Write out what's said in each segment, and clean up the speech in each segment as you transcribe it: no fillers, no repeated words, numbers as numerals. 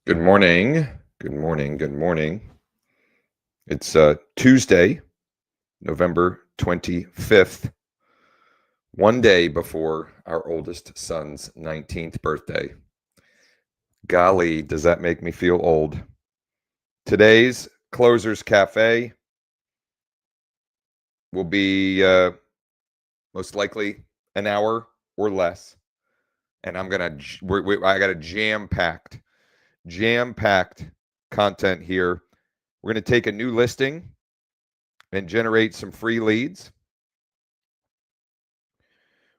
Good morning. Good morning. Good morning. It's Tuesday, November 25th, one day before our oldest son's 19th birthday. Golly, does that make me feel old? Today's Closers Cafe will be most likely an hour or less. And I got a jam-packed content here. We're going to take a new listing and generate some free leads.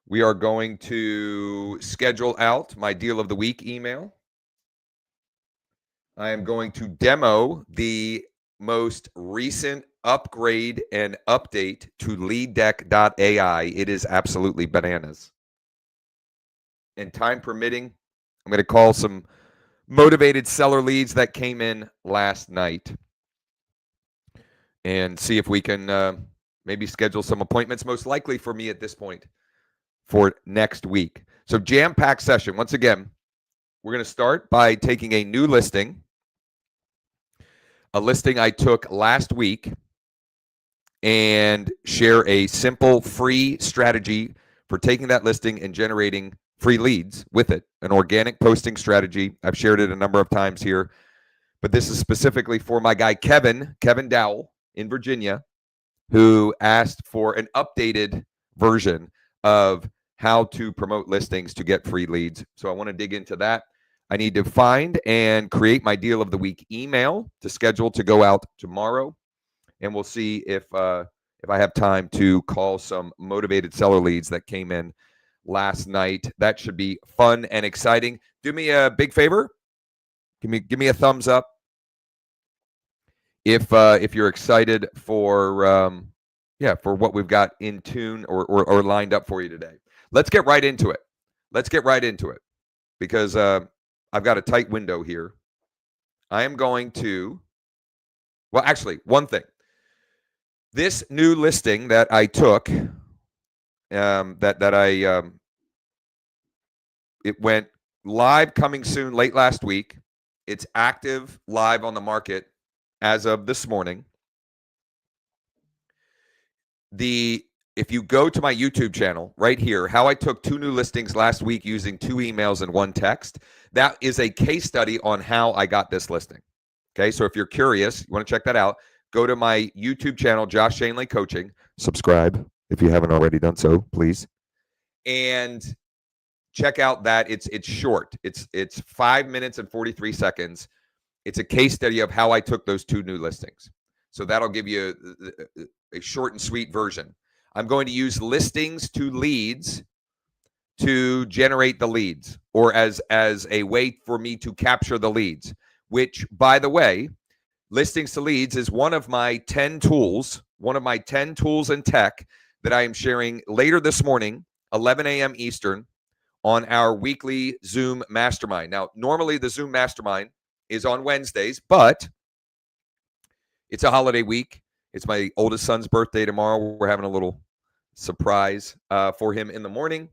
We are going to schedule out my deal of the week email. I am going to demo the most recent upgrade and update to LeadDeck.ai. It is absolutely bananas. And time permitting, I'm going to call some motivated seller leads that came in last night and see if we can maybe schedule some appointments, most likely for me at this point, for next week. So jam-packed session. Once again, we're going to start by taking a new listing, a listing I took last week, and share a simple free strategy for taking that listing and generating free leads with it, an organic posting strategy. I've shared it a number of times here, but this is specifically for my guy, Kevin Dowell in Virginia, who asked for an updated version of how to promote listings to get free leads. So I want to dig into that. I need to find and create my deal of the week email to schedule to go out tomorrow. And we'll see if I have time to call some motivated seller leads that came in last night. That should be fun and exciting. Do me a big favor. Give me a thumbs up if you're excited for what we've got in tune or lined up for you today. Let's get right into it. Because I've got a tight window here. I am going to, well, actually, one thing. This new listing that I took, it went live coming soon late last week. It's active live on the market as of this morning. If you go to my YouTube channel right here, how I took 2 new listings last week using 2 emails and 1 text, that is a case study on how I got this listing. Okay, so if you're curious, you want to check that out, go to my YouTube channel, Josh Schoenly Coaching. Subscribe if you haven't already done so, please. And check out that. It's short. It's 5 minutes and 43 seconds. It's a case study of how I took those 2 new listings. So that'll give you a short and sweet version. I'm going to use listings to leads to generate the leads, or as a way for me to capture the leads, which, by the way, listings to leads is one of my 10 tools in tech that I am sharing later this morning, 11 a.m. Eastern, on our weekly Zoom mastermind. Now, normally the Zoom mastermind is on Wednesdays, but it's a holiday week. It's my oldest son's birthday tomorrow. We're having a little surprise for him in the morning.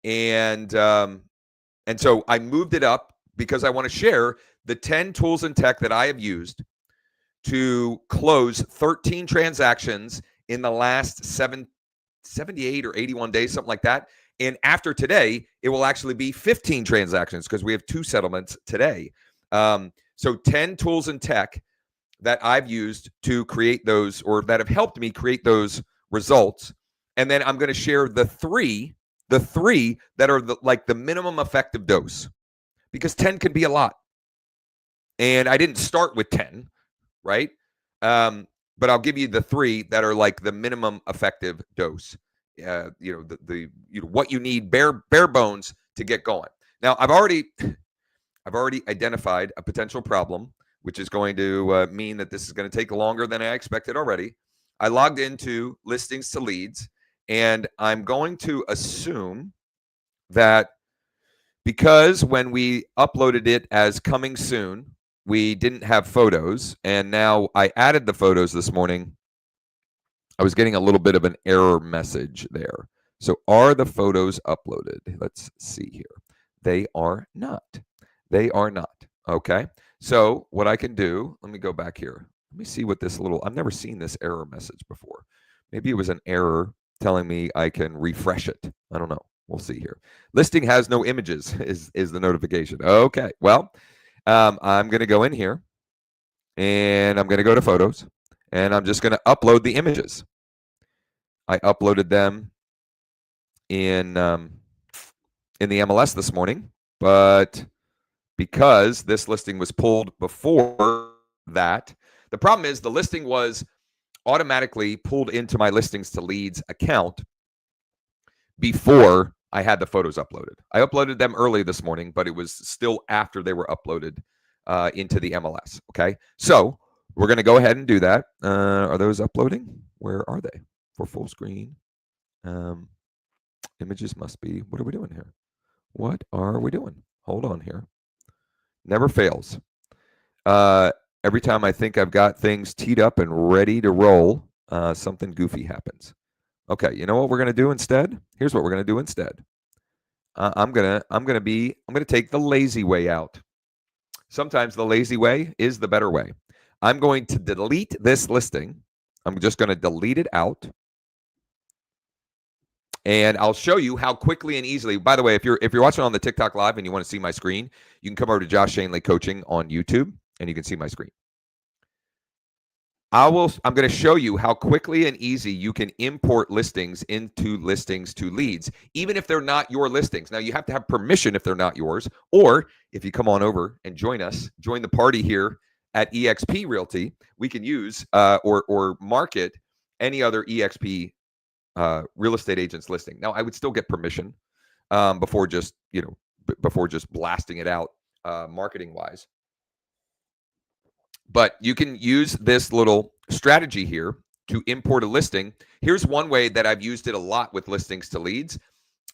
And so I moved it up because I want to share the 10 tools in tech that I have used to close 13 transactions in the last 78 or 81 days, something like that. And after today, it will actually be 15 transactions because we have 2 settlements today. So 10 tools in tech that I've used to create those, or that have helped me create those results. And then I'm going to share the three that are the minimum effective dose, because 10 can be a lot. And I didn't start with 10, right? But I'll give you the 3 that are like the minimum effective dose. What you need, bare bones to get going. Now, I've already identified a potential problem, which is going to mean that this is going to take longer than I expected already. I logged into listings to leads, and I'm going to assume that because when we uploaded it as coming soon, we didn't have photos, and now I added the photos this morning. I was getting a little bit of an error message there. So are the photos uploaded? Let's see here. They are not. Okay. So what I can do, let me go back here. Let me see what this little, I've never seen this error message before. Maybe it was an error telling me I can refresh it. I don't know. We'll see here. Listing has no images is the notification. Okay. Well, I'm going to go in here and I'm going to go to photos and I'm just going to upload the images. I uploaded them in the MLS this morning, but because this listing was pulled before that, the problem is the listing was automatically pulled into my listings to leads account before I had the photos uploaded. I uploaded them early this morning, but it was still after they were uploaded into the MLS. Okay. So we're going to go ahead and do that. Are those uploading? Where are they? For full screen. Images must be. What are we doing here? What are we doing? Hold on here. Never fails. Every time I think I've got things teed up and ready to roll, something goofy happens. Okay, you know what we're gonna do instead? Here's what we're gonna do instead. I'm gonna take the lazy way out. Sometimes the lazy way is the better way. I'm going to delete this listing. I'm just going to delete it out. And I'll show you how quickly and easily. By the way, if you're watching on the TikTok live and you want to see my screen, you can come over to Josh Schoenly Coaching on YouTube and you can see my screen. I'm going to show you how quickly and easy you can import listings into listings to leads, even if they're not your listings. Now, you have to have permission if they're not yours, or if you come on over and join the party here at eXp Realty, we can use or market any other eXp real estate agent's listing. Now, I would still get permission before just blasting it out marketing wise. But you can use this little strategy here to import a listing. Here's one way that I've used it a lot with listings to leads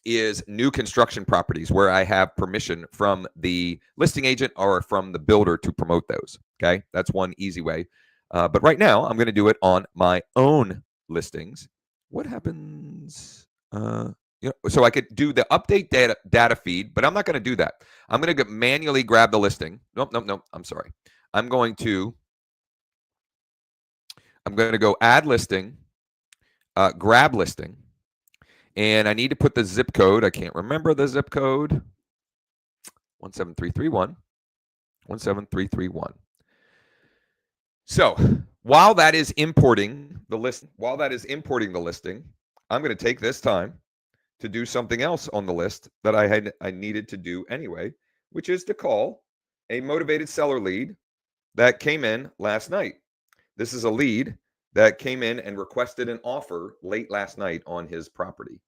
is new construction properties where I have permission from the listing agent or from the builder to promote those. Okay, that's one easy way. But right now, I'm going to do it on my own listings. What happens? So I could do the update data feed, but I'm not going to do that. I'm going to manually grab the listing. Nope. I'm sorry. I'm going to go add listing, grab listing, and I need to put the zip code. I can't remember the zip code. 17331. 17331. So while that is importing the listing, I'm going to take this time to do something else on the list that I needed to do anyway, which is to call a motivated seller lead that came in last night. This is a lead that came in and requested an offer late last night on his property.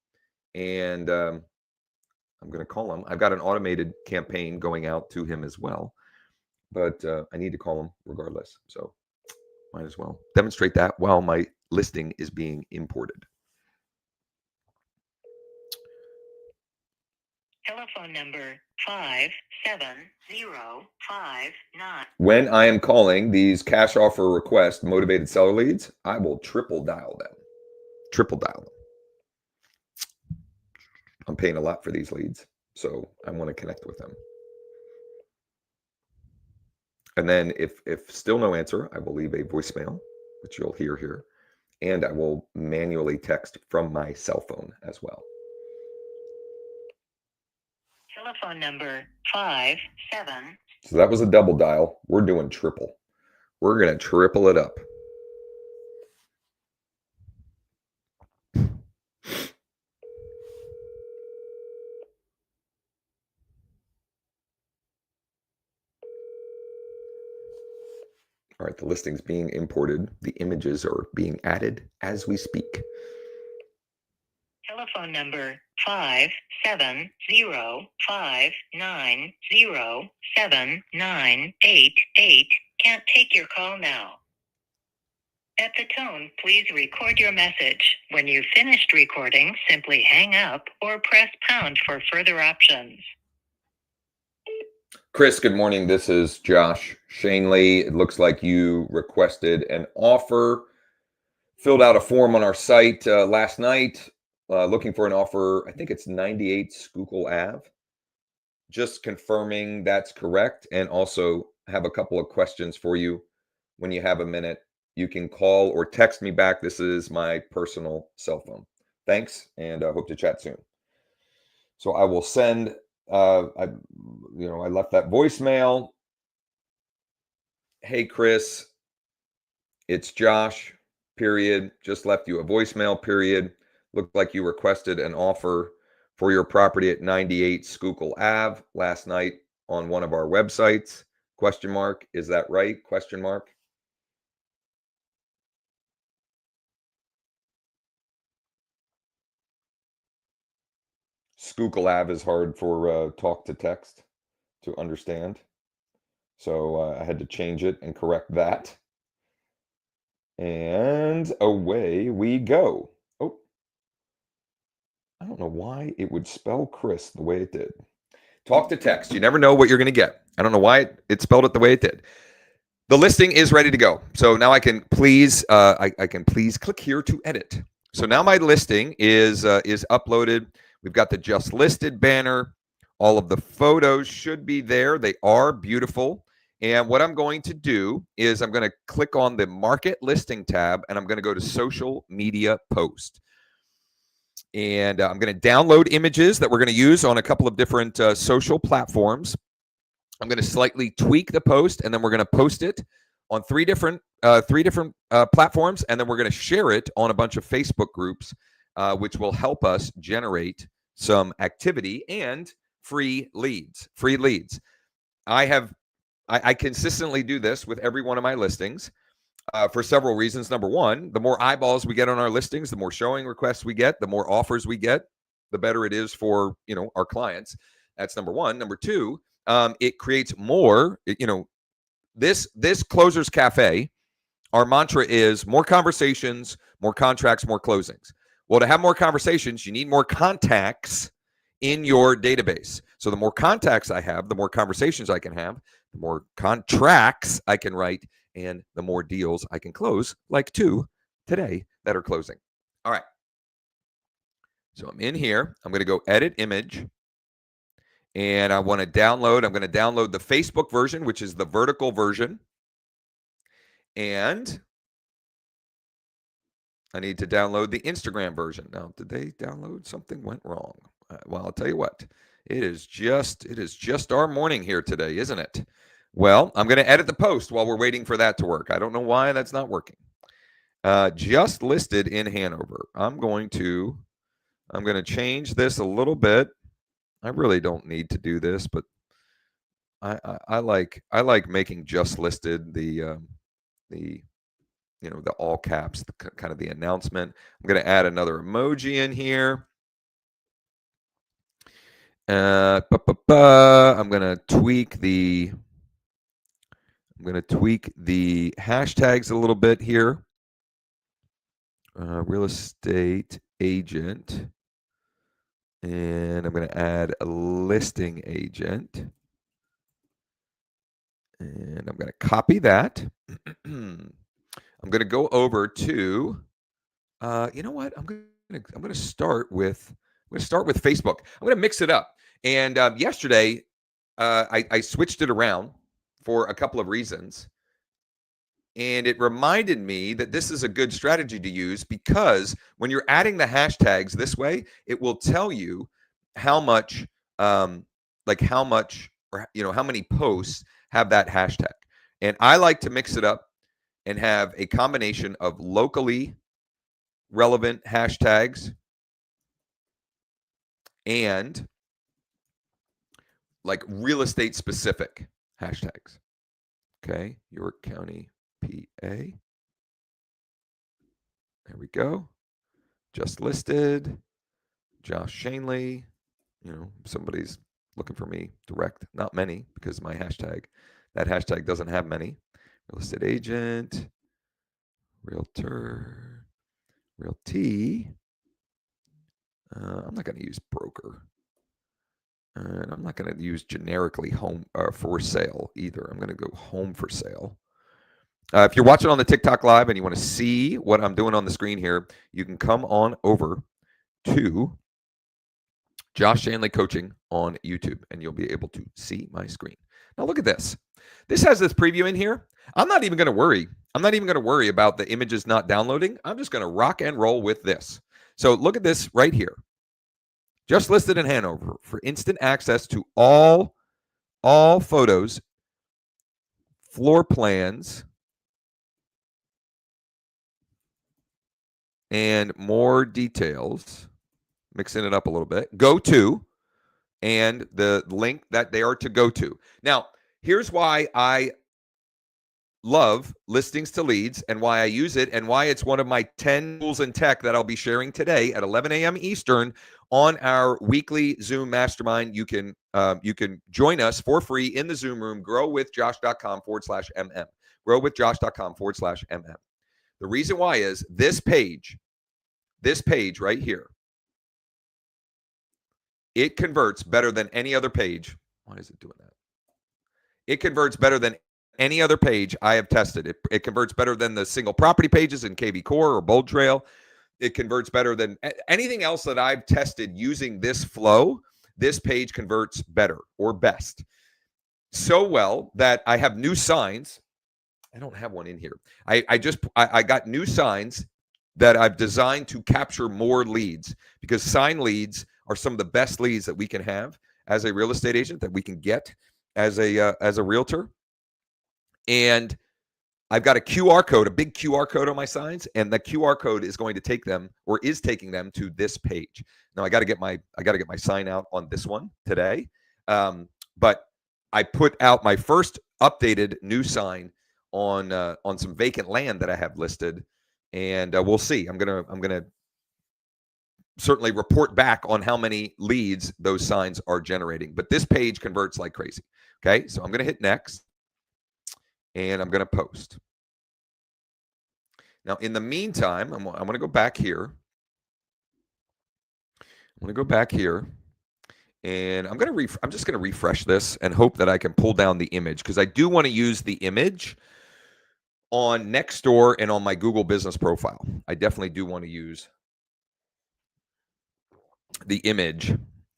And I'm going to call him. I've got an automated campaign going out to him as well, but I need to call him regardless. So might as well demonstrate that while my listing is being imported. Telephone number 57059. When I am calling these cash offer request motivated seller leads, I will triple dial them. I'm paying a lot for these leads, so I want to connect with them. And then if still no answer, I will leave a voicemail, which you'll hear here, and I will manually text from my cell phone as well. Telephone number 57. So that was a double dial. We're doing triple. We're going to triple it up. All right, the listing's being imported. The images are being added as we speak. Telephone number 57059079888 can't take your call now. At the tone, please record your message. When you've finished recording, simply hang up or press pound for further options. Chris, good morning. This is Josh Schoenly. It looks like you requested an offer, filled out a form on our site last night, looking for an offer. I think it's 98 Skool Ave. just confirming that's correct, and also have a couple of questions for you. When you have a minute, you can call or text me back. This is my personal cell phone. Thanks, and I hope to chat soon. So I will send. I left that voicemail. Hey, Chris, it's Josh. Period. Just left you a voicemail. Period. Looked like you requested an offer for your property at 98 Schuylkill Ave last night on one of our websites. Question mark. Is that right? Question mark. Schuylkill Ave is hard for talk to text to understand. So I had to change it and correct that. And away we go. Oh, I don't know why it would spell Chris the way it did. Talk to text. You never know what you're going to get. I don't know why it spelled it the way it did. The listing is ready to go. So now I can please, I can please click here to edit. So now my listing is uploaded. We've got the just listed banner. All of the photos should be there. They are beautiful. And what I'm going to do is I'm going to click on the market listing tab, and I'm going to go to social media post. And I'm going to download images that we're going to use on a couple of different social platforms. I'm going to slightly tweak the post, and then we're going to post it on three different platforms, and then we're going to share it on a bunch of Facebook groups, which will help us generate some activity and free leads. I consistently do this with every one of my listings for several reasons. Number one, the more eyeballs we get on our listings, the more showing requests we get, the more offers we get, the better it is for our clients. That's number one. Number two, it creates more. This Closers Cafe, our mantra is more conversations, more contracts, more closings. Well, to have more conversations, you need more contacts in your database. So the more contacts I have, the more conversations I can have, the more contracts I can write, and the more deals I can close, like 2 today that are closing. All right. So I'm in here. I'm going to go edit image. And I want to download. I'm going to download the Facebook version, which is the vertical version. And I need to download the Instagram version. Now, did they download? Something went wrong. Well, I'll tell you what. It is just our morning here today, isn't it? Well, I'm going to edit the post while we're waiting for that to work. I don't know why that's not working. Just listed in Hanover. I'm going to change this a little bit. I really don't need to do this, but I like making just listed the all caps, kind of the announcement. I'm going to add another emoji in here. I'm going to tweak the hashtags a little bit here. Real estate agent. And I'm going to add a listing agent. And I'm going to copy that. I'm going to go over to, you know what? I'm going to start with Facebook. I'm going to mix it up. And yesterday, I switched it around for a couple of reasons. And it reminded me that this is a good strategy to use, because when you're adding the hashtags this way, it will tell you how much, how many posts have that hashtag. And I like to mix it up and have a combination of locally relevant hashtags and like real estate specific hashtags. Okay, York County, PA. There we go. Just listed. Josh Schoenly. Somebody's looking for me direct. Not many, because my hashtag, that hashtag doesn't have many. Real estate agent, realtor, realty. I'm not going to use broker. And I'm not going to use generically home for sale either. I'm going to go home for sale. If you're watching on the TikTok live and you want to see what I'm doing on the screen here, you can come on over to Josh Schoenly Coaching on YouTube, and you'll be able to see my screen. Now look at this. This has this preview in here. I'm not even going to worry. I'm not even going to worry about the images not downloading. I'm just going to rock and roll with this. So look at this right here. Just listed in Hanover for instant access to all photos, floor plans, and more details. Mixing it up a little bit. Go to, and the link that they are to go to. Now, here's why I love listings to leads and why I use it and why it's one of my 10 tools in tech that I'll be sharing today at 11 a.m. Eastern on our weekly Zoom mastermind. You can join us for free in the Zoom room, growwithjosh.com/mm. growwithjosh.com/mm. The reason why is this page right here, it converts better than any other page. Why is it doing that? It converts better than any other page I have tested. It converts better than the single property pages in KV Core or Bold Trail. It converts better than anything else that I've tested using this flow. This page converts better or best. So well that I have new signs. I don't have one in here. I got new signs that I've designed to capture more leads, because sign leads are some of the best leads that we can have as a real estate agent, that we can get as a realtor. And I've got a QR code, a big QR code on my signs, and the QR code is going to take them, or is taking them, to this page. Now I got to get my sign out on this one today, but I put out my first updated new sign on some vacant land that I have listed, and we'll see. I'm gonna certainly report back on how many leads those signs are generating. But this page converts like crazy. Okay, so I'm gonna hit next, and I'm gonna post. Now, in the meantime, I'm going to go back here. I'm going to go back here, and I'm just going to refresh this and hope that I can pull down the image, because I do want to use the image on Nextdoor and on my Google business profile. I definitely do want to use the image,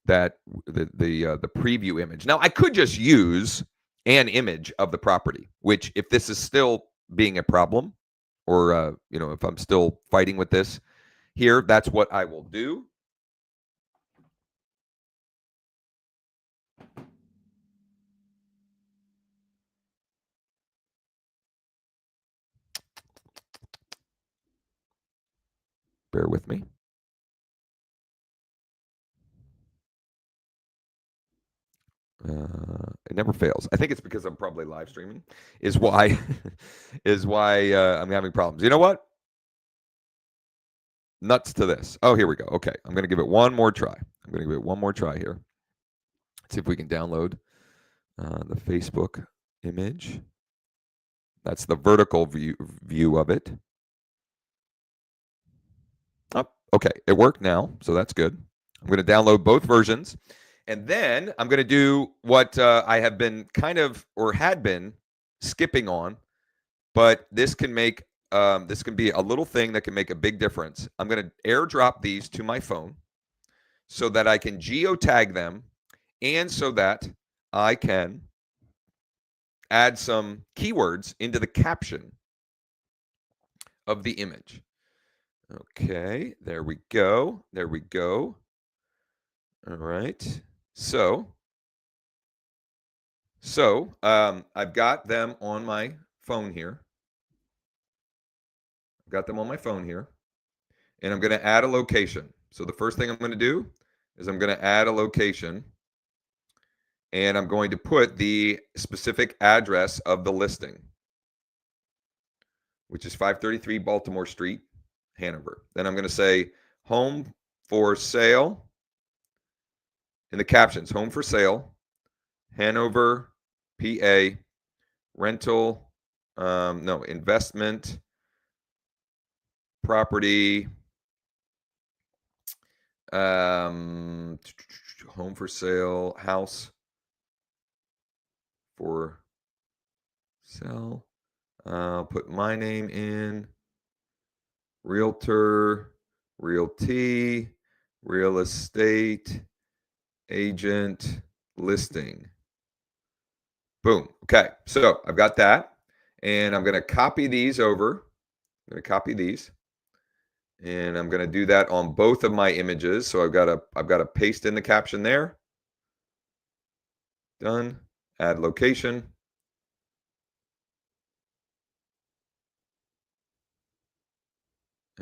that the preview image. Now, I could just use an image of the property, which, if this is still being a problem, or if I'm still fighting with this here, that's what I will do. Bear with me. It never fails. I think it's because I'm probably live streaming is why I'm having problems. You know what? Nuts to this. Oh, here we go. Okay, I'm going to give it one more try. Here. Let's see if we can download the Facebook image. That's the vertical view of it. Oh, okay, it worked now, so that's good. I'm going to download both versions. And then I'm going to do what I have been had been skipping on, but this can be a little thing that can make a big difference. I'm going to airdrop these to my phone so that I can geotag them, and so that I can add some keywords into the caption of the image. Okay, there we go. All right. So I've got them on my phone here. And I'm going to add a location. So the first thing I'm going to do is I'm going to add a location, and I'm going to put the specific address of the listing, which is 533 Baltimore Street, Hanover. Then I'm going to say home for sale. In the captions, home for sale, Hanover, PA, rental, investment, property, home for sale, house for sale. I'll put my name in, realtor, realty, real estate, agent listing. Boom. Okay. So I've got that. And I'm going to copy these over. I'm going to copy these. And I'm going to do that on both of my images. So I've got to paste in the caption there. Done. Add location.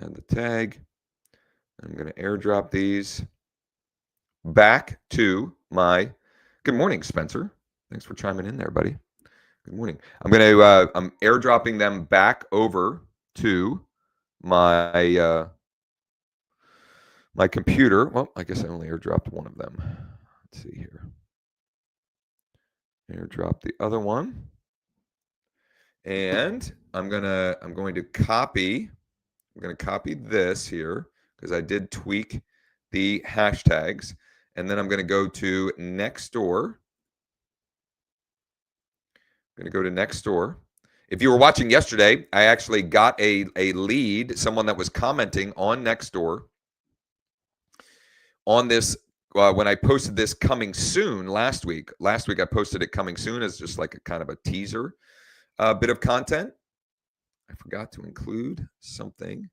Add the tag. I'm going to airdrop these back to my. Good morning, Spencer. Thanks for chiming in there, buddy. Good morning. I'm airdropping them back over to my my computer. Well, I guess I only airdropped one of them. Let's see here. Airdrop the other one. And I'm going to copy this here because I did tweak the hashtags. And then I'm going to go to Nextdoor. I'm going to go to Nextdoor. If you were watching yesterday, I actually got a lead, someone that was commenting on Nextdoor on this when I posted this coming soon last week. Last week I posted it coming soon as just like a kind of a teaser bit of content. I forgot to include something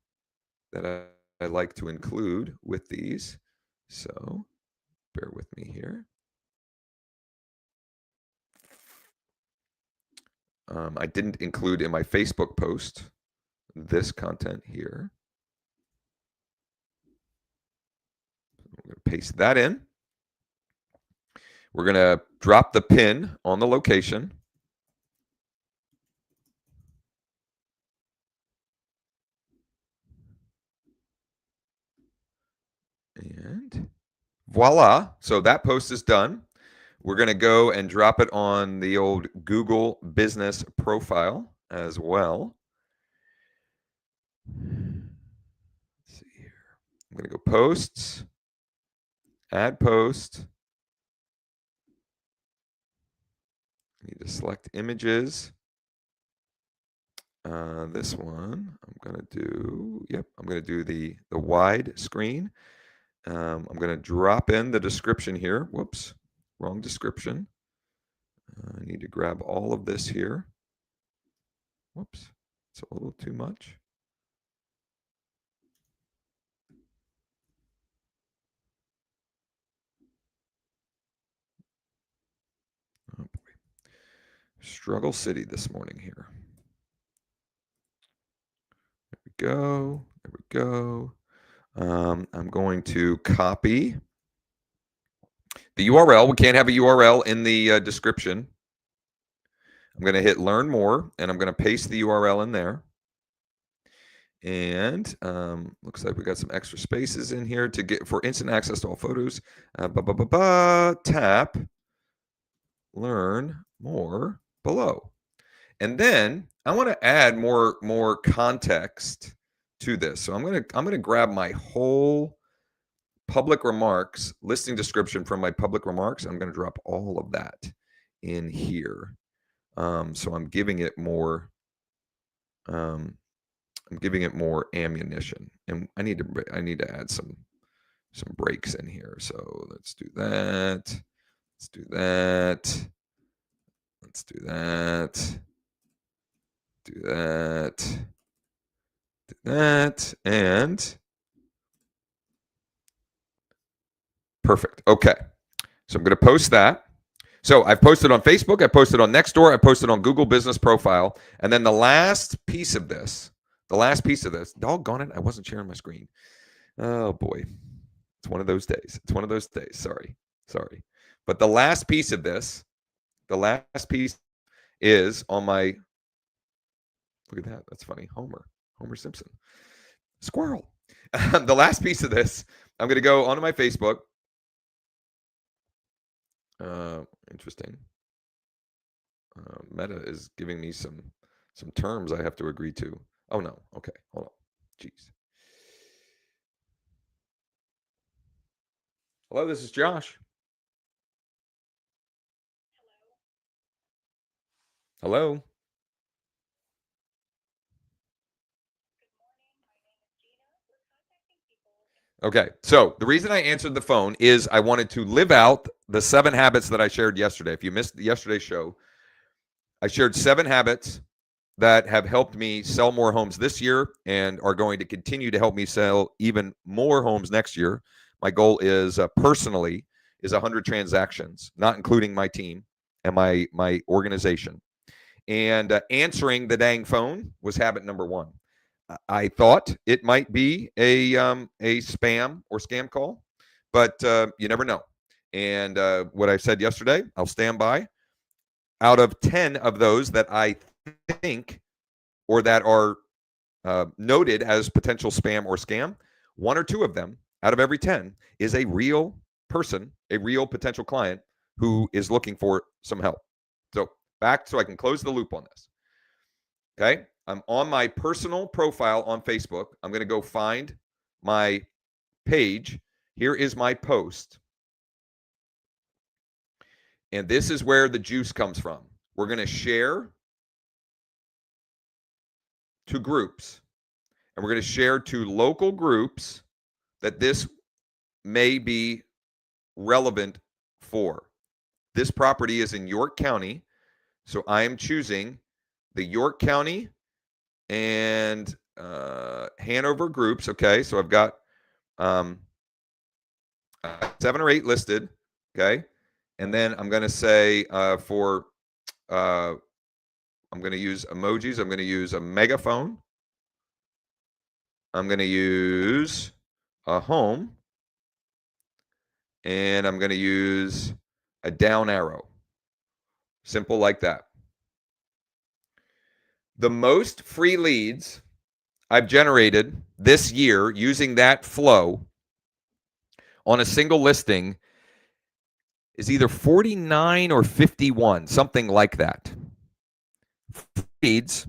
that I like to include with these. So bear with me here. I didn't include in my Facebook post this content here. I'm going to paste that in. We're going to drop the pin on the location. And voila. So that post is done. We're going to go and drop it on the old Google business profile as well. Let's see here. I'm going to go posts, add post. I need to select images. This one, I'm going to do, I'm going to do the wide screen. I'm going to drop in the description here. Whoops, wrong description. I need to grab all of this here. Whoops, it's a little too much. Oh boy. Struggle City this morning here. There we go. There we go. I'm going to copy the URL. We can't have a URL in the description. I'm going to hit learn more, and I'm going to paste the URL in there. And looks like we got some extra spaces in here to get for instant access to all photos. Tap learn more below. And then I want to add more context to this. So I'm going to grab my whole public remarks listing description from my public remarks. I'm going to drop all of that in here. So I'm giving it more ammunition, and I need to add some breaks in here. So let's do that. Let's do that. Let's do that. Do that. Do that. And perfect. Okay. So I'm going to post that. So I've posted on Facebook. I posted on Nextdoor. I posted on Google Business Profile. And then the last piece of this, doggone it, I wasn't sharing my screen. Oh boy. It's one of those days. Sorry. But the last piece of this, is on my, look at that. That's funny. Homer Simpson. Squirrel. The last piece of this, I'm going to go onto my Facebook. Interesting. Meta is giving me some terms I have to agree to. Oh no. Okay. Hold on. Jeez. Hello, this is Josh. Hello. Okay, so the reason I answered the phone is I wanted to live out the 7 habits that I shared yesterday. If you missed yesterday's show, I shared 7 habits that have helped me sell more homes this year and are going to continue to help me sell even more homes next year. My goal is personally is 100 transactions, not including my team and my organization. And answering the dang phone was habit number 1. I thought it might be a spam or scam call, but you never know. And what I said yesterday, I'll stand by. Out of 10 of those that I think or that are noted as potential spam or scam, 1 or 2 of them out of every 10 is a real person, a real potential client who is looking for some help. So back so I can close the loop on this. Okay. I'm on my personal profile on Facebook. I'm going to go find my page. Here is my post. And this is where the juice comes from. We're going to share to groups. And we're going to share to local groups that this may be relevant for. This property is in York County. So I am choosing the York County and Hanover groups. Okay, so I've got 7 or 8 listed. Okay, and then I'm going to say I'm going to use emojis. I'm going to use a megaphone. I'm going to use a home, and I'm going to use a down arrow. Simple like that. The most free leads I've generated this year using that flow on a single listing is either 49 or 51, something like that. Leads.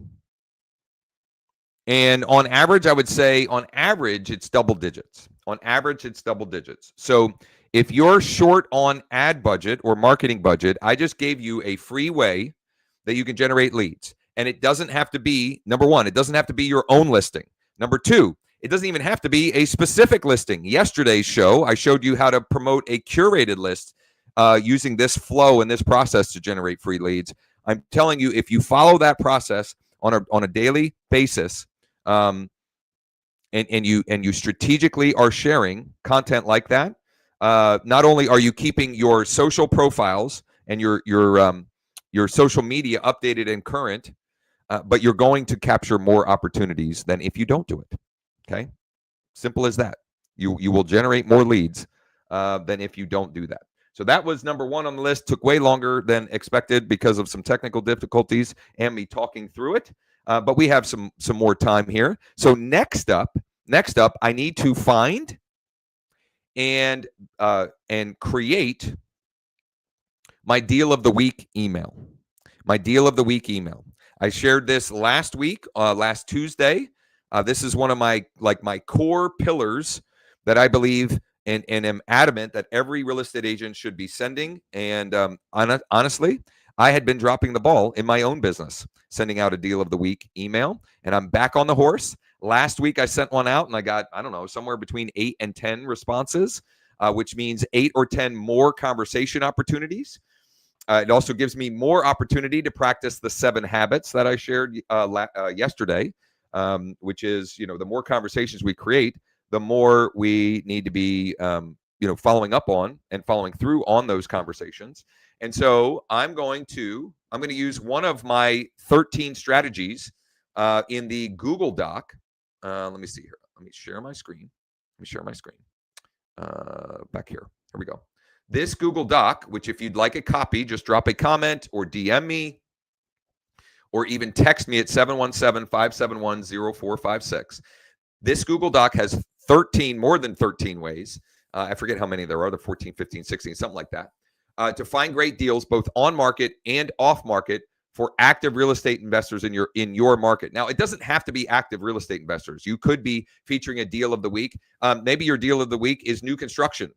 And on average, I would say on average, it's double digits. On average, it's double digits. So if you're short on ad budget or marketing budget, I just gave you a free way that you can generate leads. And it doesn't have to be, number 1, it doesn't have to be your own listing. Number 2, it doesn't even have to be a specific listing. Yesterday's show, I showed you how to promote a curated list using this flow and this process to generate free leads. I'm telling you, if you follow that process on a daily basis, and you strategically are sharing content like that, not only are you keeping your social profiles and your social media updated and current, but you're going to capture more opportunities than if you don't do it. Okay, simple as that. You will generate more leads than if you don't do that. So that was number 1 on the list. Took way longer than expected because of some technical difficulties and me talking through it. But we have some more time here. So next up, I need to find and create my deal of the week email. My deal of the week email. I shared this last week, last Tuesday. This is one of my core pillars that I believe and am adamant that every real estate agent should be sending. And honestly, I had been dropping the ball in my own business, sending out a deal of the week email, and I'm back on the horse. Last week, I sent one out, and I got, I don't know, somewhere between 8 and 10 responses, which means 8 or 10 more conversation opportunities. It also gives me more opportunity to practice the 7 habits that I shared yesterday, which is, the more conversations we create, the more we need to be, following up on and following through on those conversations. And so I'm going to use one of my 13 strategies in the Google Doc. Let me see here. Let me share my screen. Back here. Here we go. This Google Doc, which if you'd like a copy, just drop a comment or DM me or even text me at 717-571-0456. This Google Doc has more than 13 ways. I forget how many there are, 14, 15, 16, something like that, to find great deals both on market and off market for active real estate investors in your market. Now, it doesn't have to be active real estate investors. You could be featuring a deal of the week. Maybe your deal of the week is new construction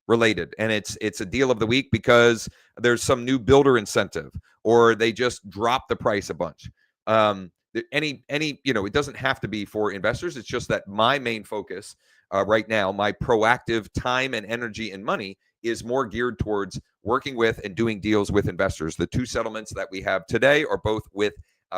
related, and it's a deal of the week because there's some new builder incentive, or they just drop the price a bunch. It doesn't have to be for investors. It's just that my main focus right now, my proactive time and energy and money is more geared towards working with and doing deals with investors. The two settlements that we have today are both with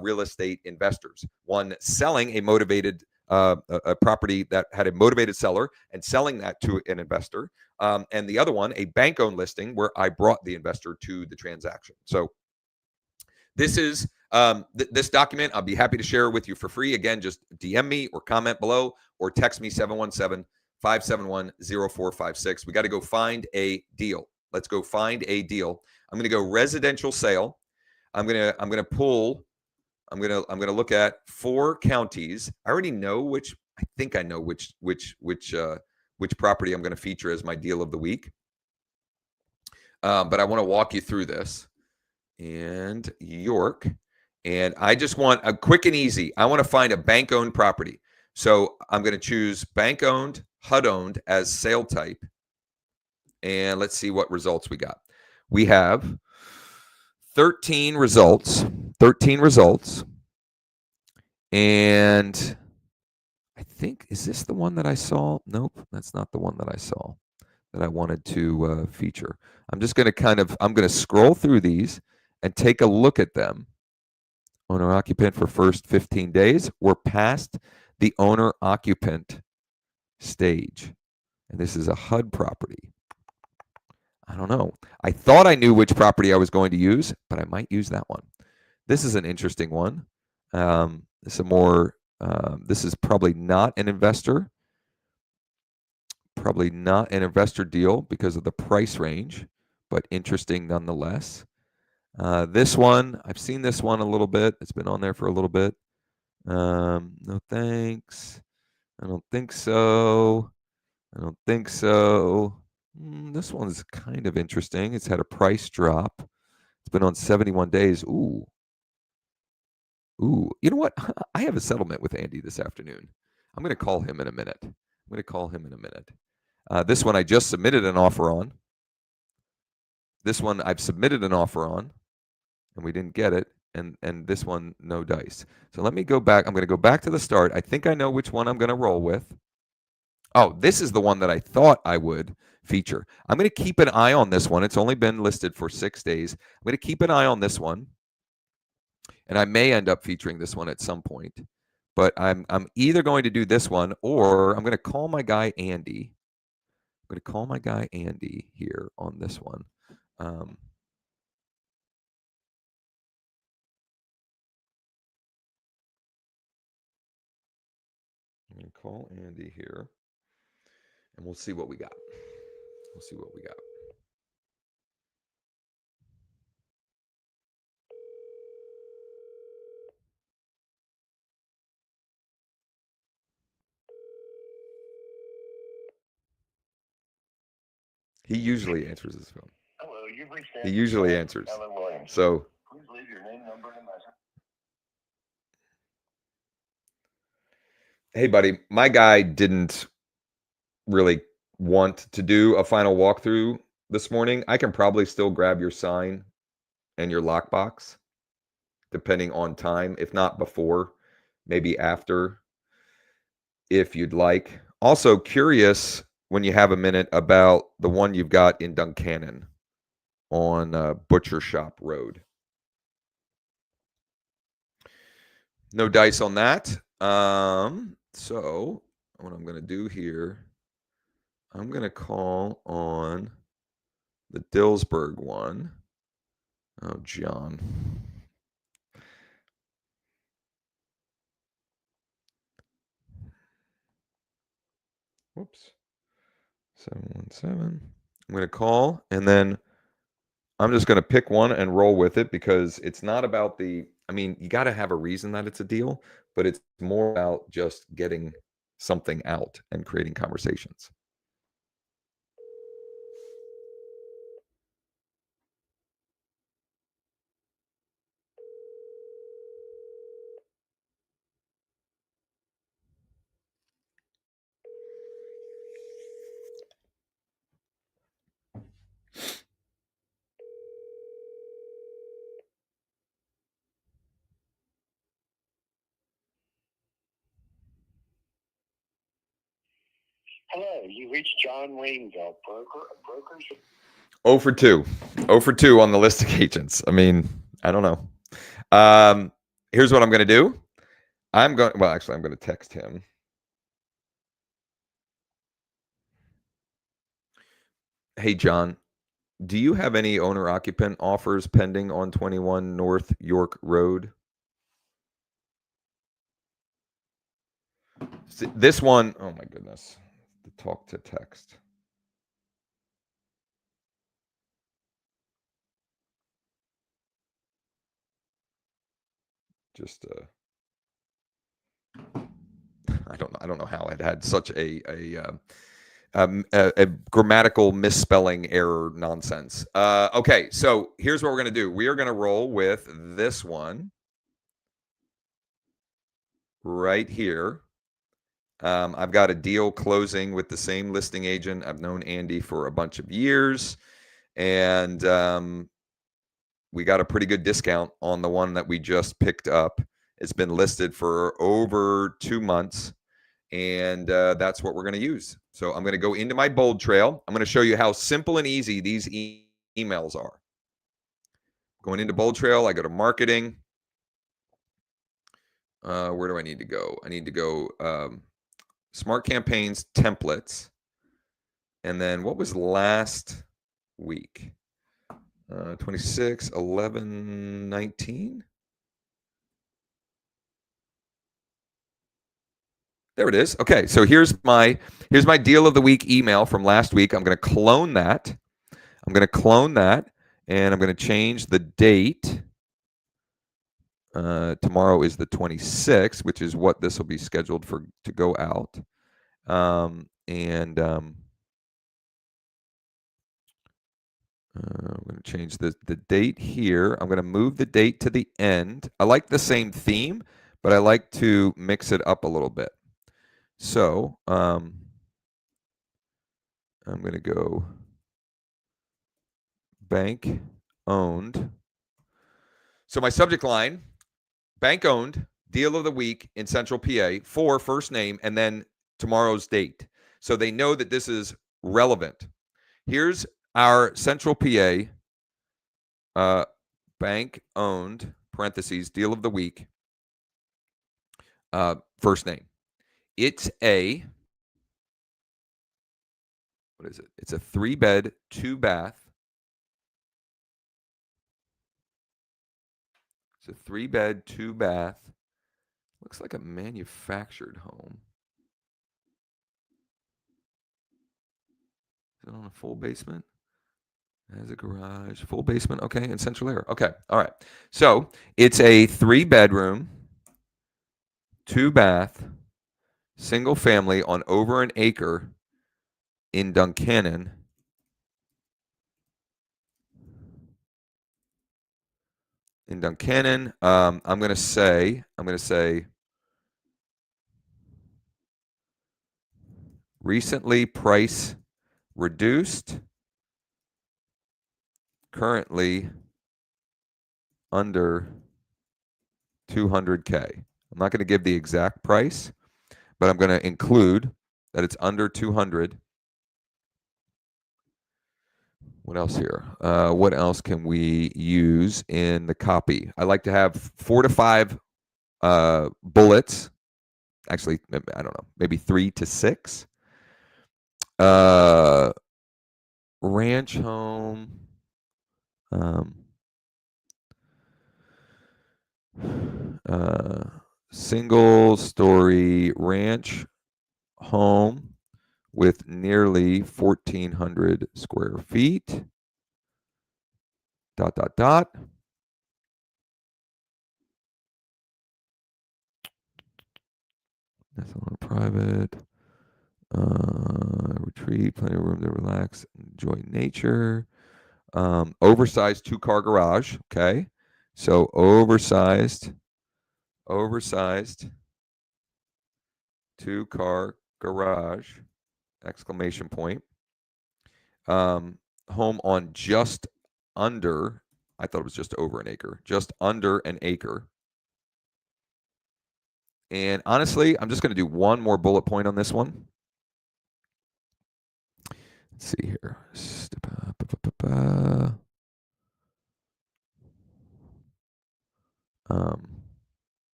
real estate investors. One selling a motivated a property that had a motivated seller and selling that to an investor, and the other one, a bank-owned listing where I brought the investor to the transaction. So this is this document. I'll be happy to share it with you for free. Again, just DM me or comment below or text me 717-571-0456. We got to go find a deal. Let's go find a deal. I'm going to go residential sale. I'm going to pull. I'm going to look at 4 counties. I already know which. I think I know which property I'm going to feature as my deal of the week. But I want to walk you through this. And York. And I just want a quick and easy. I want to find a bank-owned property. So I'm going to choose bank-owned, HUD-owned as sale type. And let's see what results we got. We have 13 results. 13 results. And I think, is this the one that I saw? Nope, that's not the one that I saw that I wanted to feature. I'm just going to I'm going to scroll through these and take a look at them. Owner occupant for first 15 days. We're past the owner occupant stage. And this is a HUD property. I don't know. I thought I knew which property I was going to use, but I might use that one. This is an interesting one. This is probably not an investor. Probably not an investor deal because of the price range, but interesting nonetheless. This one, I've seen this one a little bit. It's been on there for a little bit. No thanks. I don't think so. I don't think so. This one's kind of interesting. It's had a price drop. It's been on 71 days. Ooh. Ooh. You know what? I have a settlement with Andy this afternoon. I'm going to call him in a minute. This one I just submitted an offer on. This one I've submitted an offer on, and we didn't get it. And this one, no dice. So let me go back. I'm going to go back to the start. I think I know which one I'm going to roll with. Oh, this is the one that I thought I would feature. I'm going to keep an eye on this one. It's only been listed for 6 days. I'm going to keep an eye on this one. And I may end up featuring this one at some point. But I'm either going to do this one or I'm going to call my guy Andy. I'm going to call my guy Andy here on this one. I'm going to call Andy here, and we'll see what we got. He usually answers his phone. Hello, you've reached He usually answers. Ellen Williams. So Please leave your name, number, and message. hey, buddy, my guy didn't really want to do a final walkthrough this morning. I can probably still grab your sign and your lockbox, depending on time. If not before, maybe after, if you'd like. Also curious, when you have a minute, about the one you've got in Duncannon on Butcher Shop Road. No dice on that. So what I'm going to do here, I'm going to call on the Dillsburg one. Oh, John. Whoops. 717. I'm going to call, and then I'm just going to pick one and roll with it because it's not about you got to have a reason that it's a deal, but it's more about just getting something out and creating conversations. Hello, you reached John Rainville, brokers. 0 for 2. 0 for 2 on the listing agents. I mean, I don't know. Here's what I'm going to do. I'm going to text him. Hey, John, do you have any owner-occupant offers pending on 21 North York Road? This one, oh my goodness. The talk to text. Just I don't know how it had such a grammatical misspelling error nonsense. Okay, so here's what we're gonna do. We are gonna roll with this one right here. I've got a deal closing with the same listing agent. I've known Andy for a bunch of years, and we got a pretty good discount on the one that we just picked up. It's been listed for over 2 months, and that's what we're going to use. So I'm going to go into my bold trail. I'm going to show you how simple and easy these emails are. Going into bold trail, I go to marketing. Where do I need to go? I need to go smart campaigns templates. And then what was last week? 26, 11, 19. There it is. Okay, so here's my deal of the week email from last week. I'm going to clone that. and I'm going to change the date. Tomorrow is the 26th, which is what this will be scheduled to go out. I'm going to change the date here. I'm going to move the date to the end. I like the same theme, but I like to mix it up a little bit. So I'm going to go bank owned. So my subject line, bank owned, deal of the week in Central PA, for first name, and then tomorrow's date. So they know that this is relevant. Here's our Central PA bank owned, parentheses, deal of the week, first name. It's a, what is it? It's a 3-bed, 2-bath. It's a 3-bed, 2-bath. Looks like a manufactured home. Is it on a full basement? Has a garage, full basement. Okay, in Central Air. Okay, all right. So it's a 3-bedroom, 2-bath, single family on over an acre in Duncannon. I'm going to say recently price reduced, currently under 200K. I'm not going to give the exact price, but I'm going to include that it's under 200. What else here? What else can we use in the copy? I like to have 4 to 5 bullets. Actually, I don't know, maybe 3 to 6. Ranch home. Single story ranch home with nearly 1,400 square feet. ... That's on a private. Retreat, plenty of room to relax, enjoy nature. Oversized 2-car garage. Okay, so oversized 2-car garage! Exclamation point. Home on just under, I thought it was just over an acre, just under an acre. And honestly, I'm just going to do one more bullet point on this one. Let's see here.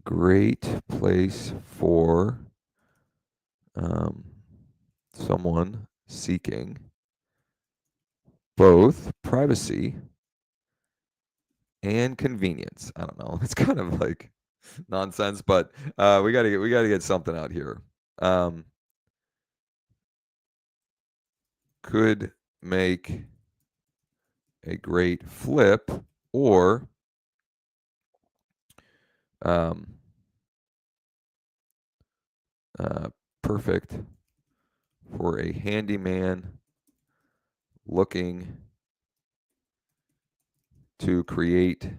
Great place for someone seeking both privacy and convenience. I don't know. It's kind of like nonsense, but we gotta get something out here. Could make a great flip or perfect for a handyman looking to create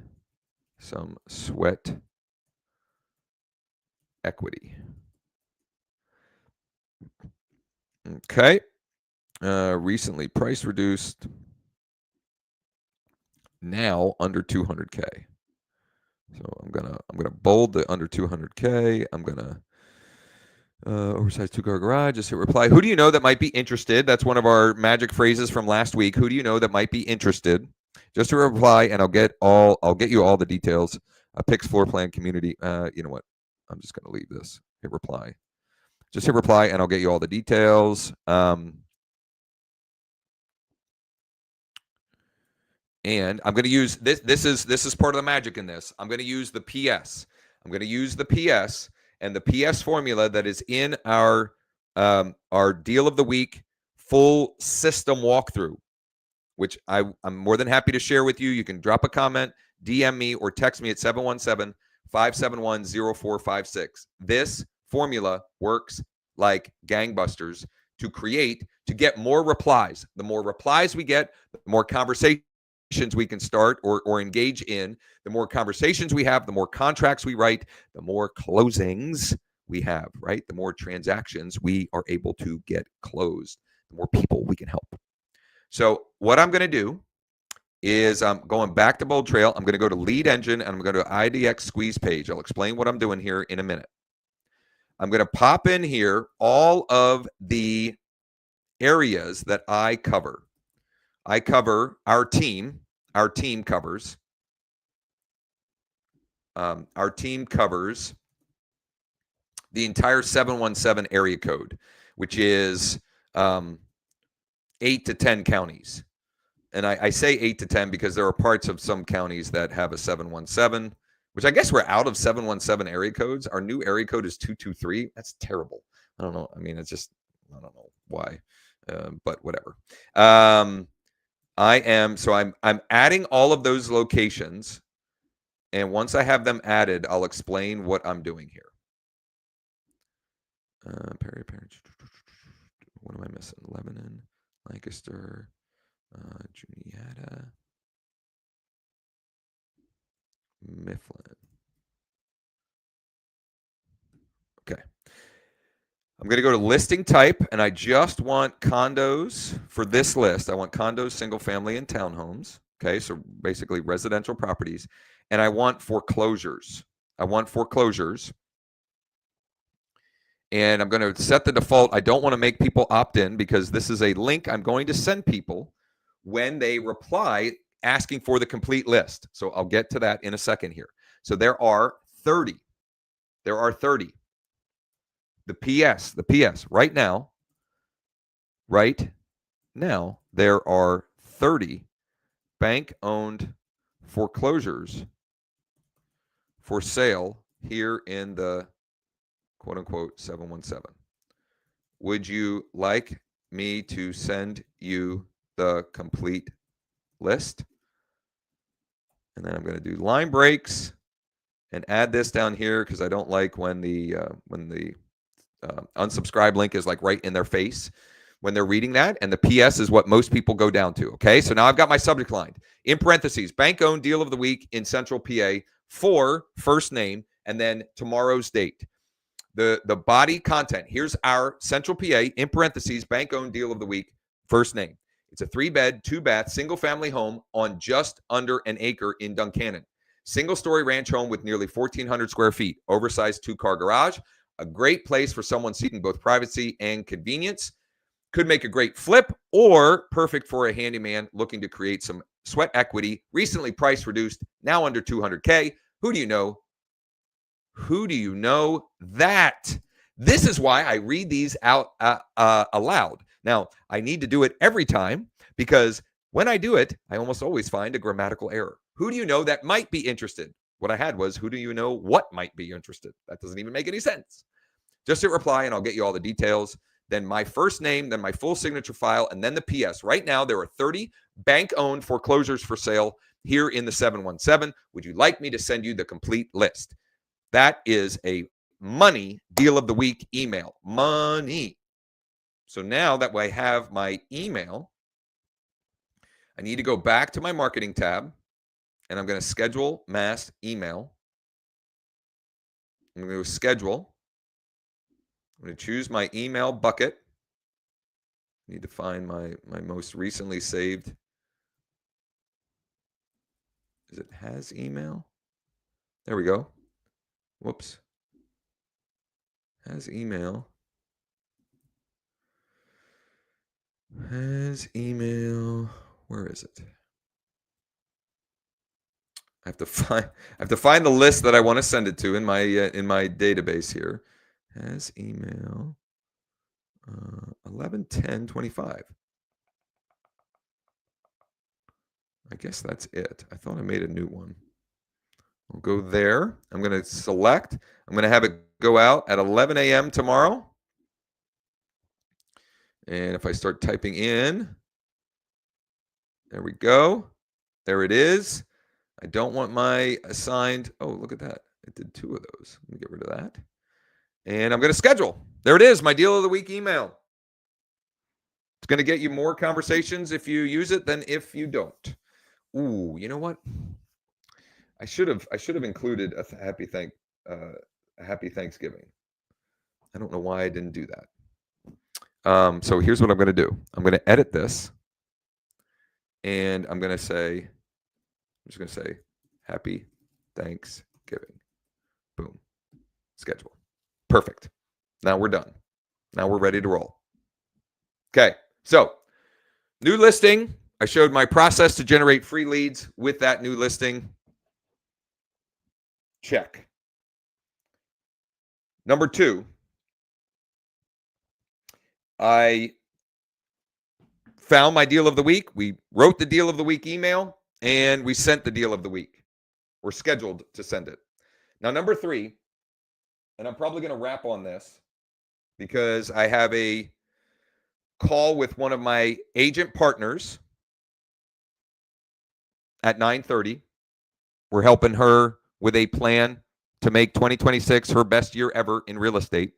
some sweat equity. Okay. Recently price reduced, now under 200K. So I'm gonna bold the under 200K. I'm gonna oversized 2-car garage. Just hit reply. Who do you know that might be interested? That's one of our magic phrases from last week. Who do you know that might be interested? Just to reply, and I'll get you all the details. Picks floor plan community. You know what? I'm just gonna leave this. Hit reply. Just hit reply, and I'll get you all the details. And I'm going to use this. This is part of the magic in this. I'm going to use the PS. I'm going to use the PS and the PS formula that is in our deal of the week full system walkthrough, which I'm more than happy to share with you. You can drop a comment, DM me, or text me at 717-571-0456. This formula works like gangbusters to get more replies. The more replies we get, the more conversations we can start or engage in. The more conversations we have, the more contracts we write, the more closings we have, right? The more transactions we are able to get closed, the more people we can help. So what I'm going to do is I'm going back to Bold Trail. I'm going to go to Lead Engine, and I'm going to go to IDX Squeeze page. I'll explain what I'm doing here in a minute. I'm going to pop in here all of the areas that I cover. I cover our team. Our team covers. Our team covers the entire 717 area code, which is 8 to 10 counties. And I say 8 to 10 because there are parts of some counties that have a 717, which I guess we're out of 717 area codes. Our new area code is 223. That's terrible. I don't know. I mean, it's just, I don't know why, but whatever. I'm adding all of those locations. And once I have them added, I'll explain what I'm doing here. Perry, what am I missing? Lebanon, Lancaster, Juniata, Mifflin. Okay. I'm going to go to listing type, and I just want condos for this list. I want condos, single family, and townhomes. Okay, so basically residential properties. And I want foreclosures. And I'm going to set the default. I don't want to make people opt in because this is a link I'm going to send people when they reply asking for the complete list. So I'll get to that in a second here. So there are 30. The PS, right now, there are 30 bank-owned foreclosures for sale here in the quote-unquote 717. Would you like me to send you the complete list? And then I'm going to do line breaks and add this down here because I don't like when the unsubscribe link is like right in their face when they're reading that. And the PS is what most people go down to. Okay, so now I've got my subject line in parentheses, bank-owned deal of the week in Central PA for first name and then tomorrow's date. The body content, here's our Central PA in parentheses, bank-owned deal of the week, first name. It's a 3-bed, 2-bath, single-family home on just under an acre in Duncannon. Single-story ranch home with nearly 1,400 square feet, oversized 2-car garage. a great place for someone seeking both privacy and convenience. Could make a great flip, or perfect for a handyman looking to create some sweat equity. Recently price reduced, now under 200K. Who do you know? Who do you know that? This is why I read these out aloud. Now, I need to do it every time because when I do it, I almost always find a grammatical error. Who do you know that might be interested? What I had was, who do you know what might be interested? That doesn't even make any sense. Just hit reply and I'll get you all the details. Then my first name, then my full signature file, and then the PS. Right now, there are 30 bank-owned foreclosures for sale here in the 717. Would you like me to send you the complete list? That is a money deal of the week email. Money. So now that I have my email, I need to go back to my marketing tab, and I'm going to schedule mass email. I'm going to go schedule. I'm going to choose my email bucket. I need to find my most recently saved. Is it has email? There we go. Whoops. Has email. Has email. Where is it? I have to find the list that I want to send it to in my database here. Has email 11/10/25. I guess that's it. I thought I made a new one. We'll go there. I'm going to select. I'm going to have it go out at 11 a.m. tomorrow. And if I start typing in, there we go. There it is. I don't want my assigned. Oh, look at that. It did 2 of those. Let me get rid of that. And I'm going to schedule. There it is, my deal of the week email. It's going to get you more conversations if you use it than if you don't. Ooh, you know what? I should have included a happy Thanksgiving. I don't know why I didn't do that. So here's what I'm going to do. I'm going to edit this, and I'm just going to say happy Thanksgiving. Boom. Schedule. Perfect. Now we're done. Now we're ready to roll. Okay. So new listing. I showed my process to generate free leads with that new listing. Check. Number 2, I found my deal of the week. We wrote the deal of the week email, and we sent the deal of the week. We're scheduled to send it. Now, number 3, and I'm probably going to wrap on this because I have a call with one of my agent partners at 9:30. We're helping her with a plan to make 2026 her best year ever in real estate.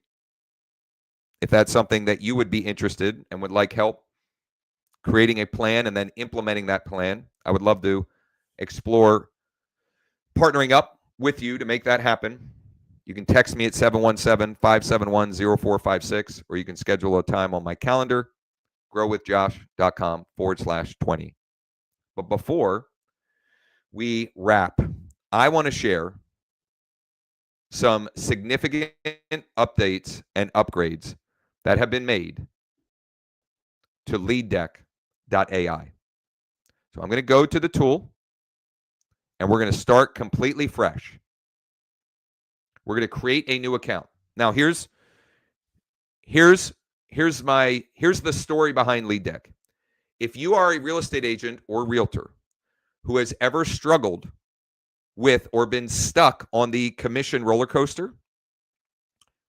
If that's something that you would be interested and would like help creating a plan and then implementing that plan, I would love to explore partnering up with you to make that happen. You can text me at 717-571-0456, or you can schedule a time on my calendar, growwithjosh.com/20. But before we wrap, I want to share some significant updates and upgrades that have been made to LeadDeck.ai. So I'm going to go to the tool, and we're going to start completely fresh. We're going to create a new account. Now, here's the story behind LeadDeck. If you are a real estate agent or realtor who has ever struggled with or been stuck on the commission roller coaster,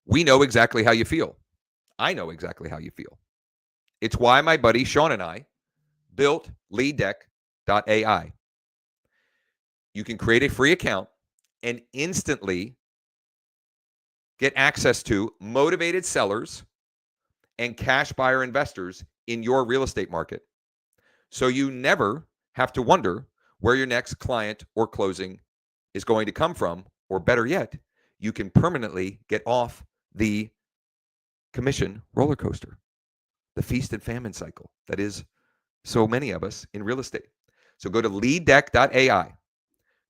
we know exactly how you feel. I know exactly how you feel. It's why my buddy Sean and I built LeadDeck.ai. You can create a free account and instantly get access to motivated sellers and cash buyer investors in your real estate market. So you never have to wonder where your next client or closing is going to come from, or better yet, you can permanently get off the commission roller coaster, the feast and famine cycle that is so many of us in real estate. So go to LeadDeck.ai,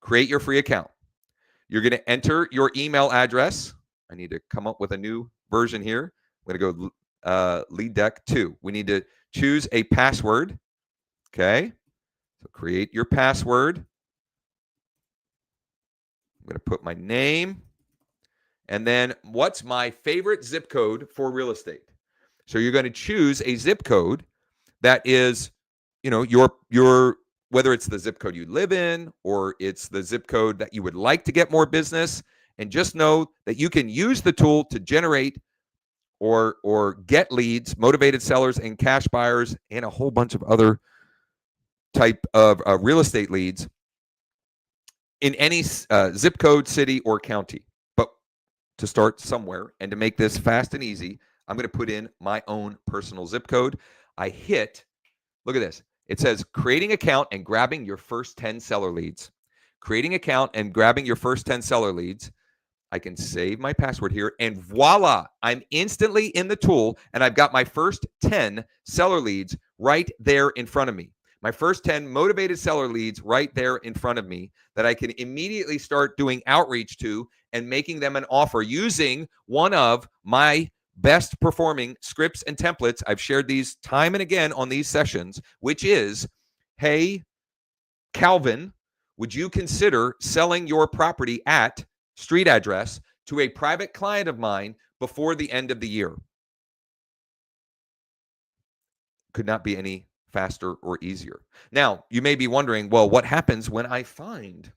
create your free account. You're going to enter your email address. I need to come up with a new version here. I'm going to go lead deck 2. We need to choose a password. Okay. So create your password. I'm going to put my name. And then what's my favorite zip code for real estate? So you're going to choose a zip code that is, your whether it's the zip code you live in or it's the zip code that you would like to get more business. And just know that you can use the tool to generate or get leads, motivated sellers, and cash buyers, and a whole bunch of other type of real estate leads in any zip code, city, or county. But to start somewhere and to make this fast and easy, I'm going to put in my own personal zip code. Look at this. It says creating account and grabbing your first 10 seller leads. Creating account and grabbing your first 10 seller leads. I can save my password here, and voila, I'm instantly in the tool, and I've got my first 10 seller leads right there in front of me. My first 10 motivated seller leads right there in front of me that I can immediately start doing outreach to and making them an offer using one of my best performing scripts and templates. I've shared these time and again on these sessions, which is, hey, Calvin, would you consider selling your property at street address to a private client of mine before the end of the year? Could not be any faster or easier. Now, you may be wondering, well, what happens when I find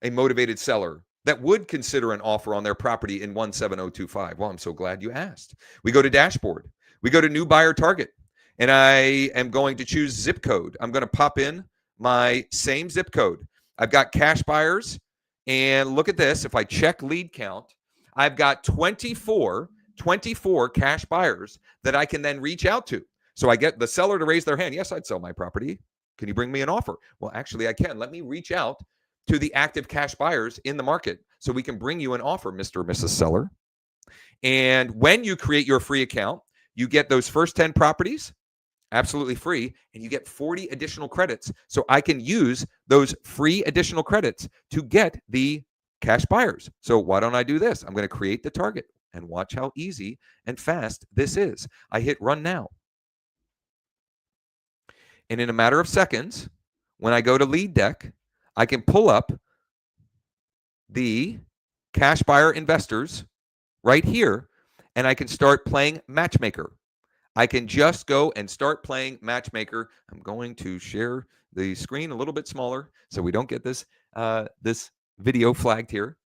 a motivated seller that would consider an offer on their property in 17025? Well, I'm so glad you asked. We go to dashboard. We go to new buyer target, and I am going to choose zip code. I'm going to pop in my same zip code. I've got cash buyers. And look at this. If I check lead count, I've got 24 cash buyers that I can then reach out to. So I get the seller to raise their hand. Yes, I'd sell my property. Can you bring me an offer? Well, actually, I can. Let me reach out to the active cash buyers in the market so we can bring you an offer, Mr. or Mrs. Seller. And when you create your free account, you get those first 10 properties absolutely free, and you get 40 additional credits. So I can use those free additional credits to get the cash buyers. So why don't I do this? I'm going to create the target and watch how easy and fast this is. I hit run now. And in a matter of seconds, when I go to lead deck, I can pull up the cash buyer investors right here, and I can start playing matchmaker. I can just go and start playing matchmaker. I'm going to share the screen a little bit smaller so we don't get this video flagged here.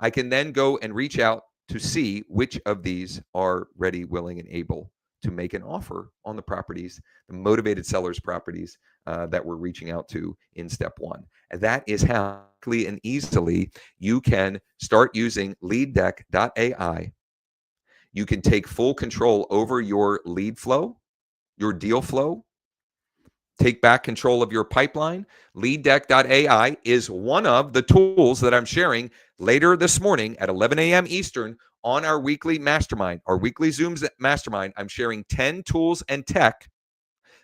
I can then go and reach out to see which of these are ready, willing, and able to make an offer on the properties, the motivated sellers properties that we're reaching out to in step 1. And that is how quickly and easily you can start using LeadDeck.ai. You can take full control over your lead flow, your deal flow, take back control of your pipeline. LeadDeck.ai is one of the tools that I'm sharing later this morning at 11 a.m. Eastern on our weekly mastermind, our weekly Zooms mastermind. I'm sharing 10 tools and tech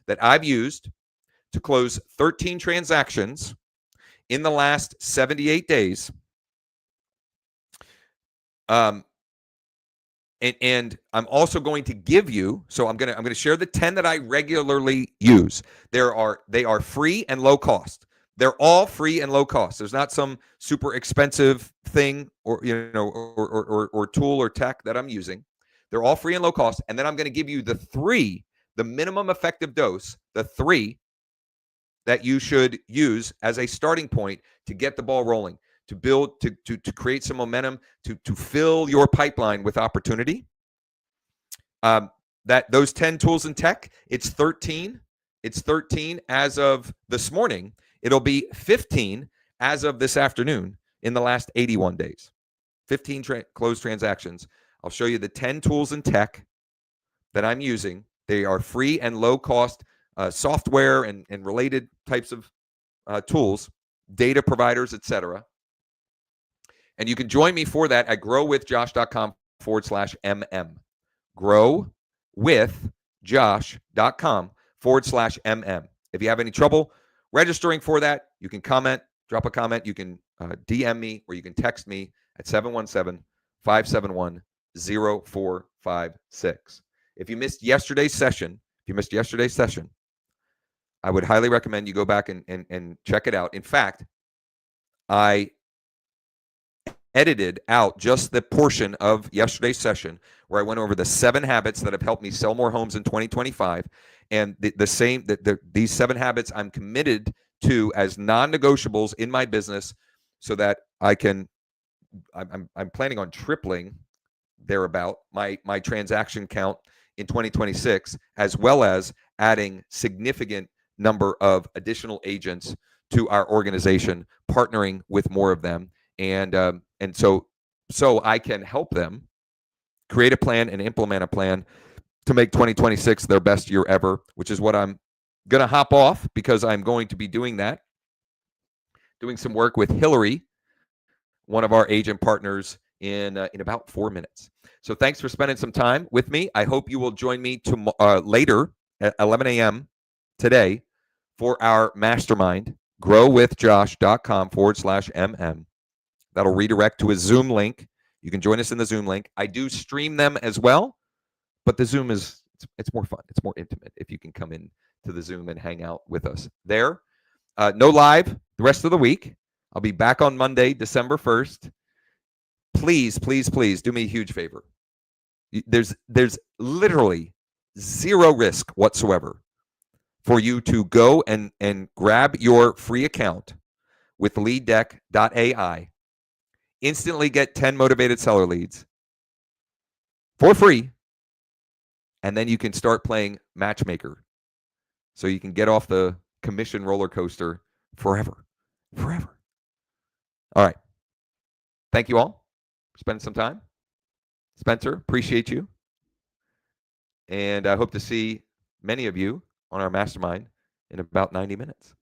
that I've used to close 13 transactions in the last 78 days. And I'm also going to give you, so I'm going to share the 10 that I regularly use. They are free and low cost. They're all free and low cost. There's not some super expensive thing or tool or tech that I'm using. They're all free and low cost. And then I'm going to give you the minimum effective dose, the 3 that you should use as a starting point to get the ball rolling, to build, to create some momentum, to fill your pipeline with opportunity. That those 10 tools and tech, it's 13. It's 13 as of this morning. It'll be 15 as of this afternoon in the last 81 days. 15 closed transactions. I'll show you the 10 tools and tech that I'm using. They are free and low cost software and related types of tools, data providers, etc. And you can join me for that at growwithjosh.com/MM. growwithjosh.com/MM. If you have any trouble registering for that, you can drop a comment. You can DM me, or you can text me at 571-0456. If you missed yesterday's session, I would highly recommend you go back and check it out. In fact, I edited out just the portion of yesterday's session where I went over the 7 habits that have helped me sell more homes in 2025. And these 7 habits I'm committed to as non-negotiables in my business so that I'm planning on tripling thereabout my transaction count in 2026, as well as adding significant number of additional agents to our organization, partnering with more of them. And so I can help them create a plan and implement a plan to make 2026 their best year ever, which is what I'm going to hop off because I'm going to be doing some work with Hillary, one of our agent partners, in about 4 minutes. So thanks for spending some time with me. I hope you will join me later at 11 a.m. today for our mastermind, growwithjosh.com/mm. That'll redirect to a Zoom link. You can join us in the Zoom link. I do stream them as well, but the Zoom it's more fun. It's more intimate if you can come in to the Zoom and hang out with us there. No live the rest of the week. I'll be back on Monday, December 1st. Please, please, please do me a huge favor. There's literally zero risk whatsoever for you to go and grab your free account with leaddeck.ai. Instantly get 10 motivated seller leads for free. And then you can start playing matchmaker so you can get off the commission roller coaster forever. All right. Thank you all for spending some time. Spencer, appreciate you. And I hope to see many of you on our mastermind in about 90 minutes.